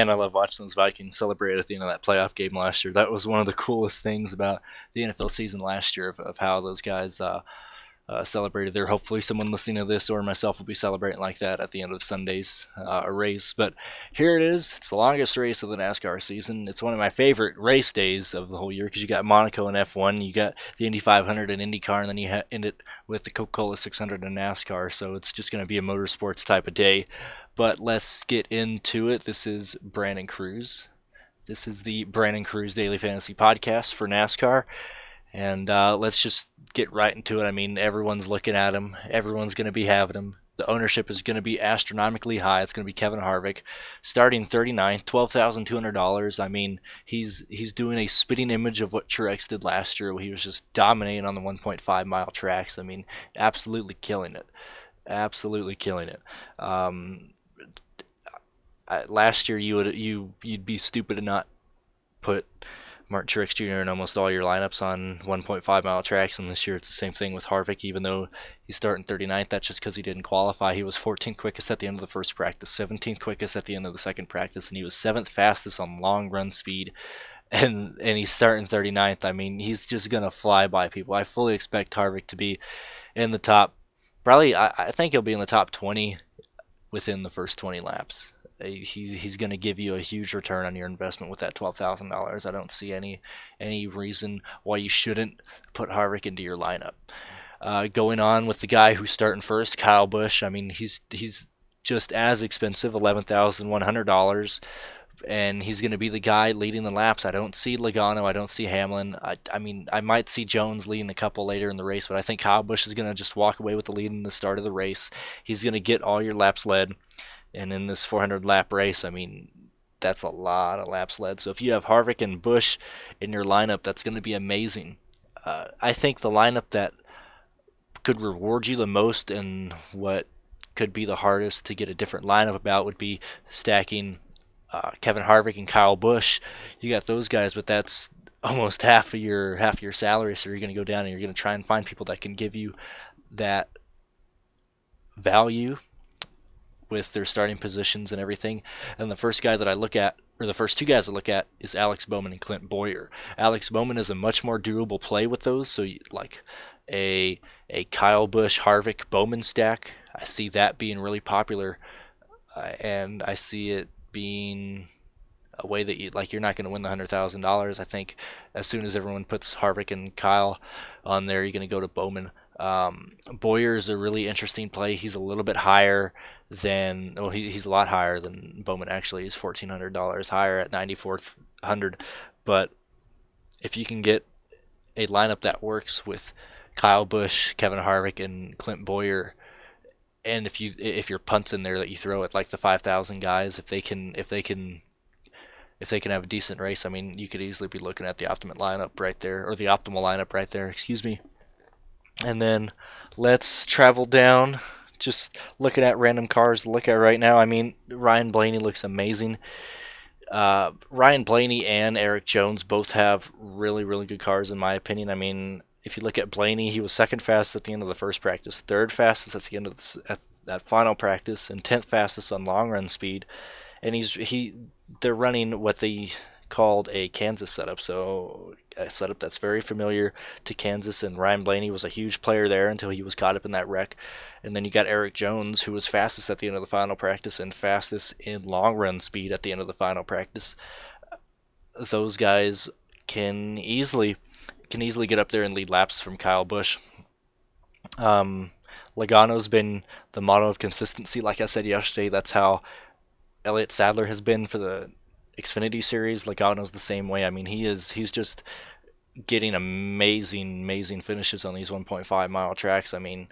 man, I love watching those Vikings celebrate at the end of that playoff game last year. That was one of the coolest things about the NFL season last year of how those guys celebrated there. Hopefully someone listening to this or myself will be celebrating like that at the end of Sunday's race. But here it is. It's the longest race of the NASCAR season. It's one of my favorite race days of the whole year because you got Monaco and F1, you got the Indy 500 and IndyCar, and then you end it with the Coca-Cola 600 and NASCAR. So it's just going to be a motorsports type of day. But let's get into it. This is Brandon Cruz. This is the Brandon Cruz Daily Fantasy Podcast for NASCAR. And let's just get right into it. I mean, everyone's looking at him. Everyone's going to be having him. The ownership is going to be astronomically high. It's going to be Kevin Harvick, starting 39th, $12,200. I mean, he's doing a spitting image of what Truex did last year. He was just dominating on the 1.5-mile tracks. I mean, absolutely killing it. Absolutely killing it. Last year, you'd be stupid to not put Martin Truex Jr. in almost all your lineups on 1.5-mile tracks, and this year it's the same thing with Harvick. Even though he's starting 39th, that's just because he didn't qualify. He was 14th quickest at the end of the first practice, 17th quickest at the end of the second practice, and he was 7th fastest on long run speed. And he's starting 39th. I mean, he's just gonna fly by people. I fully expect Harvick to be in the top. Probably, I think he'll be in the top 20 within the first 20 laps. He's going to give you a huge return on your investment with that $12,000. I don't see any reason why you shouldn't put Harvick into your lineup. Going on with the guy who's starting first, Kyle Busch. I mean, he's just as expensive, $11,100, and he's going to be the guy leading the laps. I don't see Logano. I don't see Hamlin. I mean, I might see Jones leading a couple later in the race, but I think Kyle Busch is going to just walk away with the lead in the start of the race. He's going to get all your laps led. And in this 400-lap race, I mean, that's a lot of laps led. So if you have Harvick and Busch in your lineup, that's going to be amazing. I think the lineup that could reward you the most and what could be the hardest to get a different lineup about would be stacking Kevin Harvick and Kyle Busch. You got those guys, but that's almost half of your salary, so you're going to go down and you're going to try and find people that can give you that value with their starting positions and everything. And the first guy that I look at, or the first two guys I look at, is Alex Bowman and Clint Boyer. Alex Bowman is a much more durable play with those, so like a Kyle Busch, Harvick, Bowman stack, I see that being really popular, and I see it being a way that you're not going to win the $100,000. I think as soon as everyone puts Harvick and Kyle on there, you're going to go to Bowman. Boyer is a really interesting play. He's a little bit higher than, well, he's a lot higher than Bowman actually. He's $1,400 higher at $9,400. But if you can get a lineup that works with Kyle Busch, Kevin Harvick, and Clint Boyer, and if your punts in there that you throw at like the 5,000 guys, if they can have a decent race, I mean, you could easily be looking at the optimal lineup right there, or the optimal lineup right there. Excuse me. And then let's travel down, just looking at random cars to look at right now. I mean, Ryan Blaney looks amazing. Ryan Blaney and Eric Jones both have really, really good cars in my opinion. I mean, if you look at Blaney, he was second fastest at the end of the first practice, third fastest at the end of at that final practice, and 10th fastest on long run speed. And they're running what they called a Kansas setup, so a setup that's very familiar to Kansas, and Ryan Blaney was a huge player there until he was caught up in that wreck. And then you got Eric Jones, who was fastest at the end of the final practice and fastest in long run speed at the end of the final practice. Those guys can easily get up there and lead laps from Kyle Busch. Logano's been the model of consistency. Like I said yesterday, that's how Elliott Sadler has been for the Xfinity Series. Logano's the same way. I mean, he's just getting amazing finishes on these 1.5-mile tracks. I mean,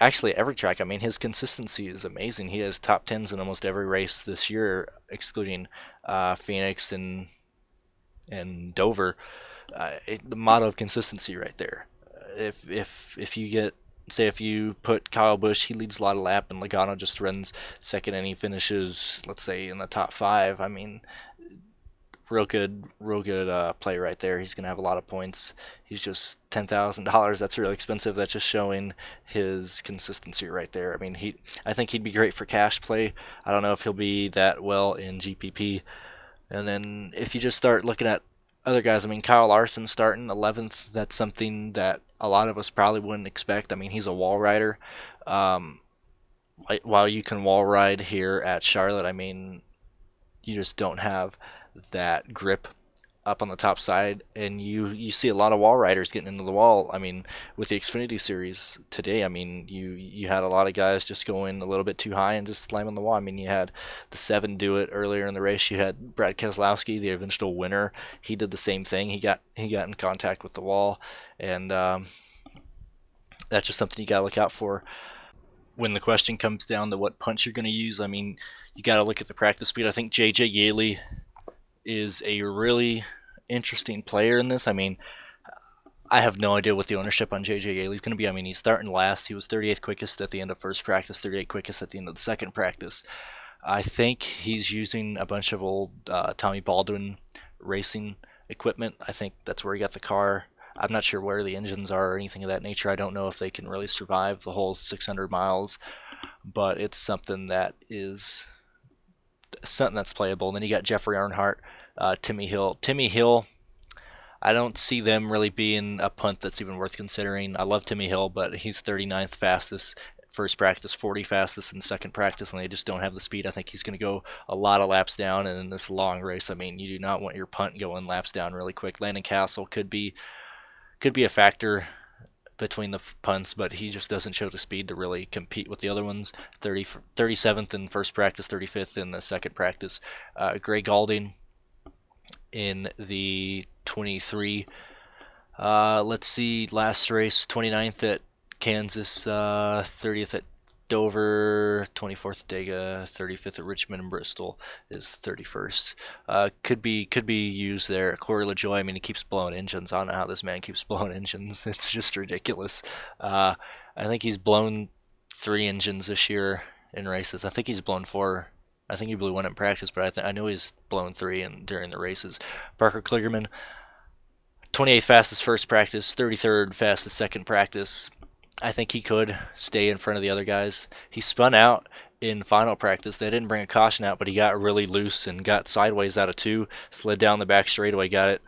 actually every track. I mean, his consistency is amazing. He has top 10s in almost every race this year, excluding Phoenix and Dover. The motto of consistency right there. If you get, say, if you put Kyle Busch, he leads a lot of lap, and Logano just runs second, and he finishes, let's say, in the top 5. I mean, real good play right there. He's gonna have a lot of points. He's just $10,000. That's really expensive. That's just showing his consistency right there. I mean, I think he'd be great for cash play. I don't know if he'll be that well in GPP. And then if you just start looking at other guys, I mean, Kyle Larson starting 11th. That's something that a lot of us probably wouldn't expect. I mean, he's a wall rider. Um, while you can wall ride here at Charlotte, I mean, you just don't have that grip up on the top side, and you see a lot of wall riders getting into the wall. I mean, with the Xfinity Series today, I mean, you had a lot of guys just going a little bit too high and just slamming the wall. I mean, you had the 7 do it earlier in the race. You had Brad Keselowski, the eventual winner. He did the same thing. He got in contact with the wall, and that's just something you got to look out for. When the question comes down to what punch you're going to use, I mean, you got to look at the practice speed. I think J.J. Yaley is a really interesting player in this. I mean, I have no idea what the ownership on J.J. Yaley is going to be. I mean, he's starting last. He was 38th quickest at the end of first practice, 38th quickest at the end of the second practice. I think he's using a bunch of old Tommy Baldwin racing equipment. I think that's where he got the car. I'm not sure where the engines are or anything of that nature. I don't know if they can really survive the whole 600 miles, but it's something that is something that's playable. And then you got Jeffrey Earnhardt, Timmy Hill. Timmy Hill, I don't see them really being a punt that's even worth considering. I love Timmy Hill, but he's 39th fastest first practice, 40 fastest in second practice, and they just don't have the speed. I think he's going to go a lot of laps down, and in this long race, I mean, you do not want your punt going laps down really quick. Landon Castle could be a factor between the punts, but he just doesn't show the speed to really compete with the other ones. 37th in first practice, 35th in the second practice. Gray Galding in the 23. Let's see, last race, 29th at Kansas, 30th at Dover, 24th at Dega, 35th at Richmond and Bristol is 31st. Could be used there. Corey LaJoie, I mean, he keeps blowing engines. I don't know how this man keeps blowing engines. It's just ridiculous. I think he's blown 3 engines this year in races. I think he's blown 4. I think he blew 1 in practice, but I know he's blown 3 during the races. Parker Kligerman, 28th fastest first practice, 33rd fastest second practice. I think he could stay in front of the other guys. He spun out in final practice. They didn't bring a caution out, but he got really loose and got sideways out of 2, slid down the back straightaway, got it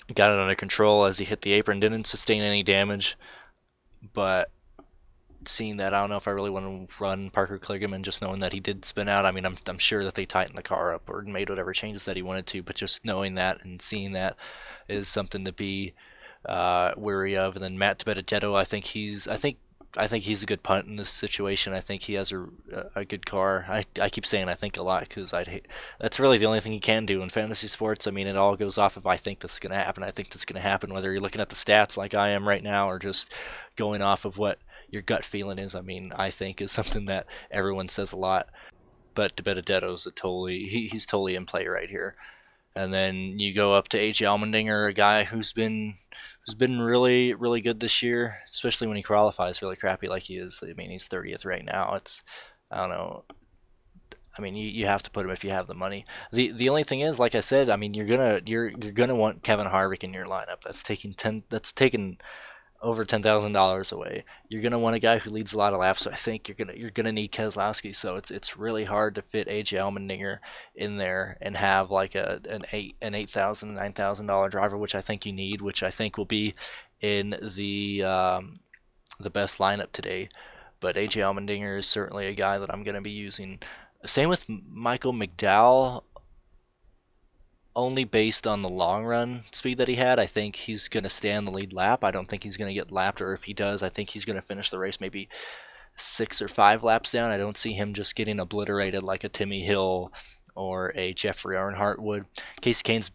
under control as he hit the apron. Didn't sustain any damage, but seeing that, I don't know if I really want to run Parker Kligerman just knowing that he did spin out. I mean, I'm sure that they tightened the car up or made whatever changes that he wanted to, but just knowing that and seeing that is something to be wary of. And then Matt DiBenedetto, I think he's a good punt in this situation. I think he has a good car. I keep saying I think a lot because that's really the only thing you can do in fantasy sports. I mean, it all goes off if I think this is going to happen. I think this is going to happen, whether you're looking at the stats like I am right now or just going off of what your gut feeling is. I mean, I think is something that everyone says a lot, but DiBenedetto's he's totally in play right here. And then you go up to A.J. Allmendinger, a guy who's been really, really good this year, especially when he qualifies really crappy like he is. I mean, he's 30th right now. I don't know. I mean, you have to put him if you have the money. The only thing is, like I said, I mean, you're gonna want Kevin Harvick in your lineup. That's taking over $10,000 away. You're gonna want a guy who leads a lot of laps. So I think you're gonna need Keselowski. So it's really hard to fit AJ Allmendinger in there and have like an $8,000, $9,000 driver, which I think you need, which I think will be in the best lineup today. But AJ Allmendinger is certainly a guy that I'm gonna be using. Same with Michael McDowell. Only based on the long run speed that he had, I think he's going to stay on the lead lap. I don't think he's going to get lapped, or if he does, I think he's going to finish the race maybe 6 or 5 laps down. I don't see him just getting obliterated like a Timmy Hill or a Jeffrey Earnhardt would. Casey Kane's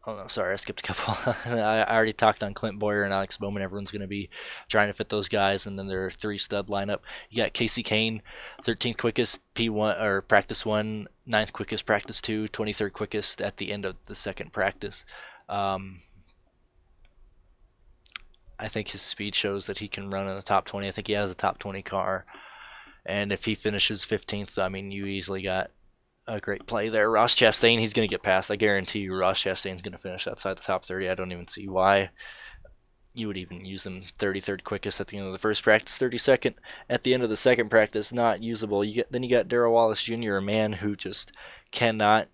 oh no, sorry, I skipped a couple. I already talked on Clint Boyer and Alex Bowman. Everyone's going to be trying to fit those guys, and then their 3-stud lineup. You got Casey Kane, 13th quickest P1 or practice 1, 9th quickest practice 2, 23rd quickest at the end of the second practice. I think his speed shows that he can run in the top 20. I think he has a top 20 car, and if he finishes 15th, I mean, you easily got a great play there. Ross Chastain, he's going to get past. I guarantee you Ross Chastain's going to finish outside the top 30. I don't even see why you would even use him 33rd quickest at the end of the first practice, 32nd at the end of the second practice, not usable. Then you got Darrell Wallace Jr., a man who just cannot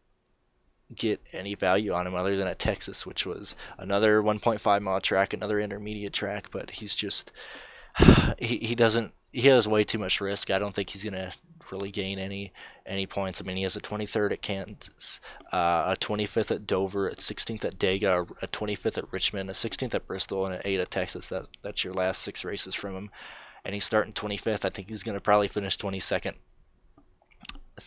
get any value on him other than at Texas, which was another 1.5 mile track, another intermediate track, but he's just he has way too much risk. I don't think he's gonna really gain any points. I mean, he has a 23rd at Kansas, a 25th at Dover, a 16th at Dega, a 25th at Richmond, a 16th at Bristol, and an 8th at Texas. That's your last 6 races from him, and he's starting 25th. I think he's gonna probably finish 22nd.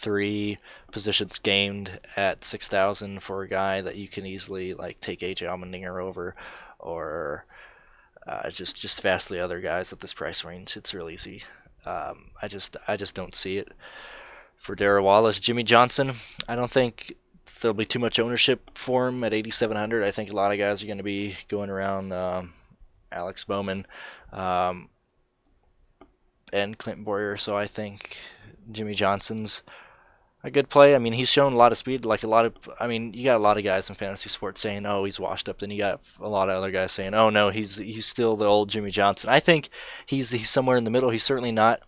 3 positions gained at 6,000 for a guy that you can easily like take AJ Allmendinger over, or just vastly other guys at this price range. It's real easy. I just don't see it for Darrell Wallace. Jimmy Johnson, I don't think there'll be too much ownership for him at 8,700. I think a lot of guys are going to be going around Alex Bowman and Clint Boyer, so I think Jimmy Johnson's a good play. I mean, he's shown a lot of speed. Like you got a lot of guys in fantasy sports saying, "Oh, he's washed up." Then you got a lot of other guys saying, "Oh no, he's still the old Jimmy Johnson." I think he's somewhere in the middle. He's certainly not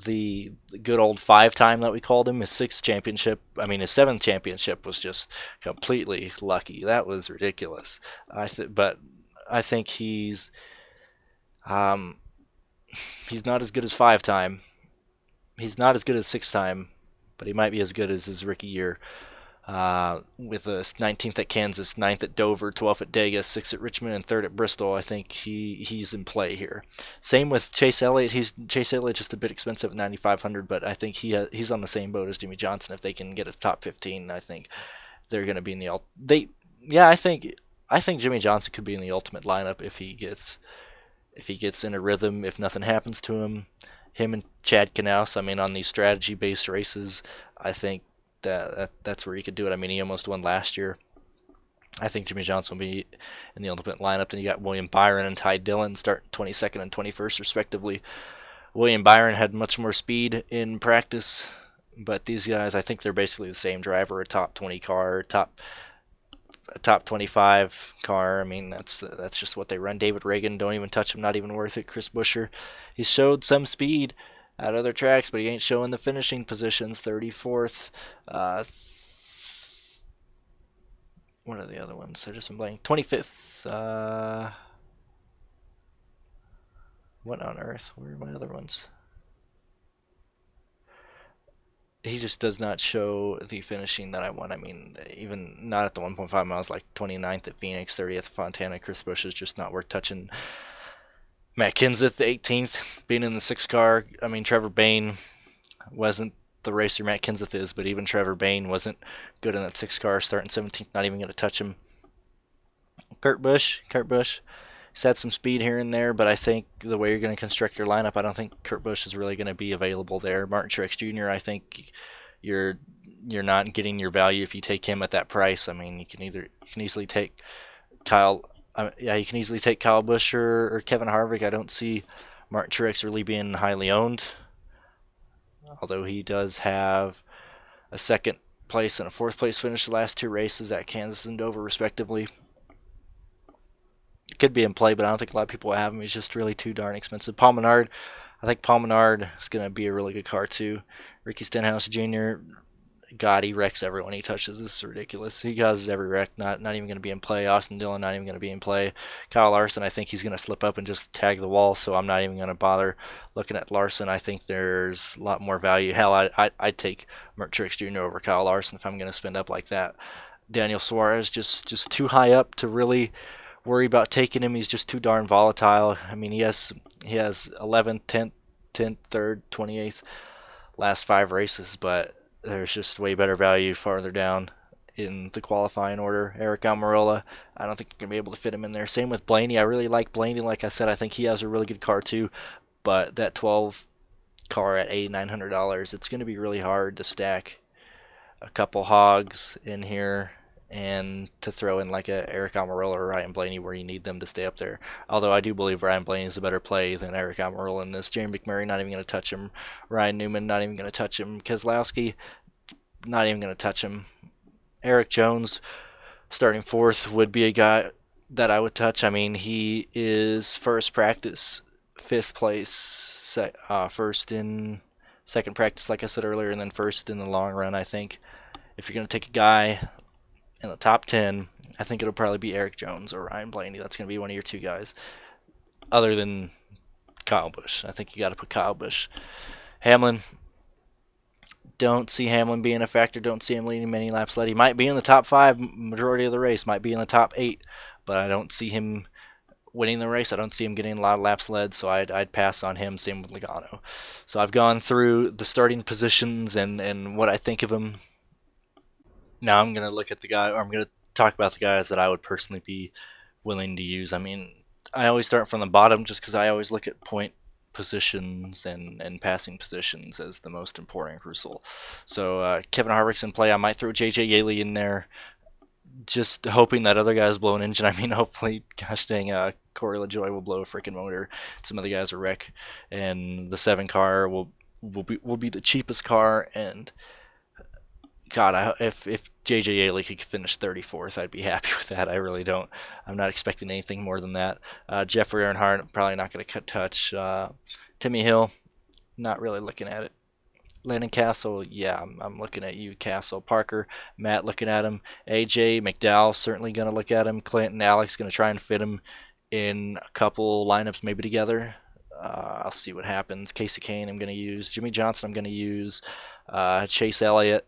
the good old 5-time that we called him. His 7th championship was just completely lucky. That was ridiculous. But I think he's not as good as 5-time. He's not as good as 6-time. But he might be as good as his rookie year, with a 19th at Kansas, 9th at Dover, 12th at Dega, 6th at Richmond, and 3rd at Bristol. I think he's in play here. Same with Chase Elliott. Chase Elliott just a bit expensive at 9,500, but I think he's on the same boat as Jimmy Johnson. If they can get a top 15, I think they're going to be in the I think Jimmy Johnson could be in the ultimate lineup if he gets in a rhythm. If nothing happens to him. Him and Chad Knaus, I mean, on these strategy-based races, I think that's where he could do it. I mean, he almost won last year. I think Jimmy Johnson will be in the ultimate lineup. Then you got William Byron and Ty Dillon starting 22nd and 21st, respectively. William Byron had much more speed in practice, but these guys, I think they're basically the same driver, a top 20 car, a top 25 car. I mean, that's just what they run. David Reagan, don't even touch him, not even worth it. Chris Buescher, he showed some speed at other tracks, but he ain't showing the finishing positions. 34th. What are the other ones? I just been blank. 25th. What on earth? Where are my other ones? He just does not show the finishing that I want. I mean, even not at the 1.5 miles, like 29th at Phoenix, 30th at Fontana. Chris Busch is just not worth touching. Matt Kenseth, 18th, being in the 6 car. I mean, Trevor Bayne wasn't the racer Matt Kenseth is, but even Trevor Bayne wasn't good in that 6 car, starting 17th, not even going to touch him. Kurt Busch. He's had some speed here and there, but I think the way you're going to construct your lineup, I don't think Kurt Busch is really going to be available there. Martin Truex Jr., I think you're not getting your value if you take him at that price. I mean, you can easily take Kyle Busch or Kevin Harvick. I don't see Martin Truex really being highly owned, although he does have a 2nd place and a 4th place finish the last 2 races at Kansas and Dover, respectively. Could be in play, but I don't think a lot of people will have him. He's just really too darn expensive. Paul Menard, I think Paul Menard is going to be a really good car too. Ricky Stenhouse Jr., God, he wrecks everyone he touches. This is ridiculous. He causes every wreck. Not even going to be in play. Austin Dillon, not even going to be in play. Kyle Larson, I think he's going to slip up and just tag the wall, so I'm not even going to bother looking at Larson. I think there's a lot more value. Hell, I'd take Martin Truex Jr. over Kyle Larson if I'm going to spend up like that. Daniel Suarez, just too high up to really worry about taking him. He's just too darn volatile. I mean, he has 11th, 10th, 3rd, 28th last 5 races, but there's just way better value farther down in the qualifying order. Eric Almirola, I don't think you're going to be able to fit him in there. Same with Blaney. I really like Blaney. Like I said, I think he has a really good car too, but that 12 car at $8,900, it's going to be really hard to stack a couple hogs in here and to throw in like a Eric Almirola or Ryan Blaney where you need them to stay up there. Although I do believe Ryan Blaney is a better play than Eric Almirola in this. Jamie McMurray, not even going to touch him. Ryan Newman, not even going to touch him. Keselowski, not even going to touch him. Eric Jones, starting fourth, would be a guy that I would touch. I mean, he is first practice, fifth place, first in second practice, like I said earlier, and then first in the long run. I think if you're going to take a guy in the top 10, I think it'll probably be Eric Jones or Ryan Blaney. That's going to be one of your two guys, other than Kyle Busch. I think you got to put Kyle Busch. Hamlin, don't see Hamlin being a factor. Don't see him leading many laps led. He might be in the top 5 majority of the race, might be in the top 8, but I don't see him winning the race. I don't see him getting a lot of laps led, so I'd pass on him. Same with Logano. So I've gone through the starting positions and what I think of them. Now I'm going to look at the guy, or I'm going to talk about the guys that I would personally be willing to use. I mean, I always start from the bottom just because I always look at point positions and passing positions as the most important crucial. So Kevin Harvick's in play. I might throw J.J. Yeley in there, just hoping that other guys blow an engine. I mean, hopefully, gosh dang, Corey LaJoie will blow a freaking motor. Some other guys will wreck, and the 7 car will be the cheapest car. And God, if J.J. Yeley could finish 34th, I'd be happy with that. I really don't. I'm not expecting anything more than that. Jeffrey Earnhardt, probably not going to touch. Timmy Hill, not really looking at it. Landon Castle, yeah, I'm looking at you. Castle, Parker, Matt, looking at him. AJ, McDowell, certainly going to look at him. Clinton, Alex, going to try and fit him in a couple lineups maybe together. I'll see what happens. Casey Kane, I'm going to use. Jimmy Johnson, I'm going to use. Chase Elliott,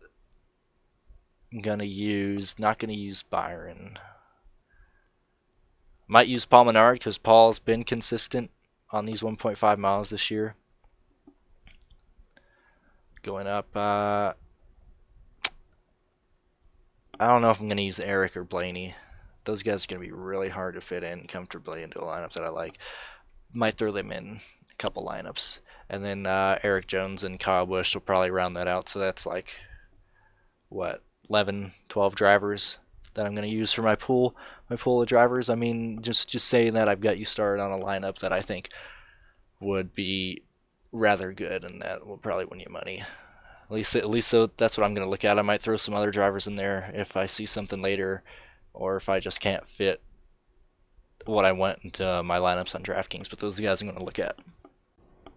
I'm going to use. Not going to use Byron. Might use Paul Menard because Paul's been consistent on these 1.5 miles this year. Going up, I don't know if I'm going to use Eric or Blaney. Those guys are going to be really hard to fit in comfortably into a lineup that I like. Might throw them in a couple lineups. And then Eric Jones and Kyle Busch will probably round that out. So that's like, what, 11, 12 drivers that I'm going to use for my pool of drivers. I mean, just saying that, I've got you started on a lineup that I think would be rather good, and that will probably win you money. At least so that's what I'm going to look at. I might throw some other drivers in there if I see something later, or if I just can't fit what I want into my lineups on DraftKings. But those are the guys I'm going to look at.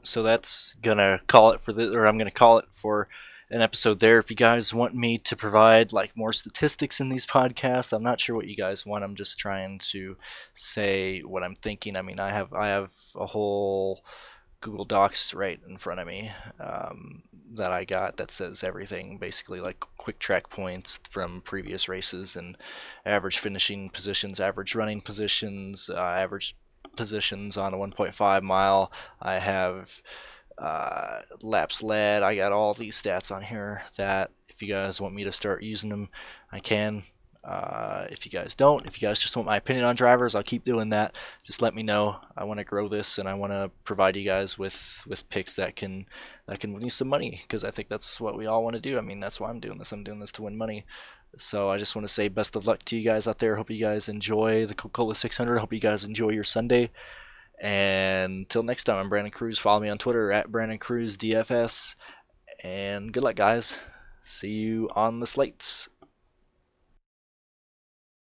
So that's gonna call it for this, or I'm going to call it for an episode there. If you guys want me to provide like more statistics in these podcasts, I'm not sure what you guys want. I'm just trying to say what I'm thinking. I mean, I have a whole Google Docs right in front of me that I got that says everything, basically like quick track points from previous races and average finishing positions, average running positions, average positions on a 1.5 mile. I have laps led. I got all these stats on here that if you guys want me to start using them, I can. If you guys don't, if you guys just want my opinion on drivers, I'll keep doing that. Just let me know. I want to grow this, and I want to provide you guys with picks that can win you some money, because I think that's what we all want to do. I mean, that's why I'm doing this. I'm doing this to win money. So I just want to say best of luck to you guys out there. Hope you guys enjoy the Coca-Cola 600. Hope you guys enjoy your Sunday. And until next time, I'm Brandon Cruz. Follow me on Twitter at BrandonCruzDFS. And good luck, guys. See you on the slates.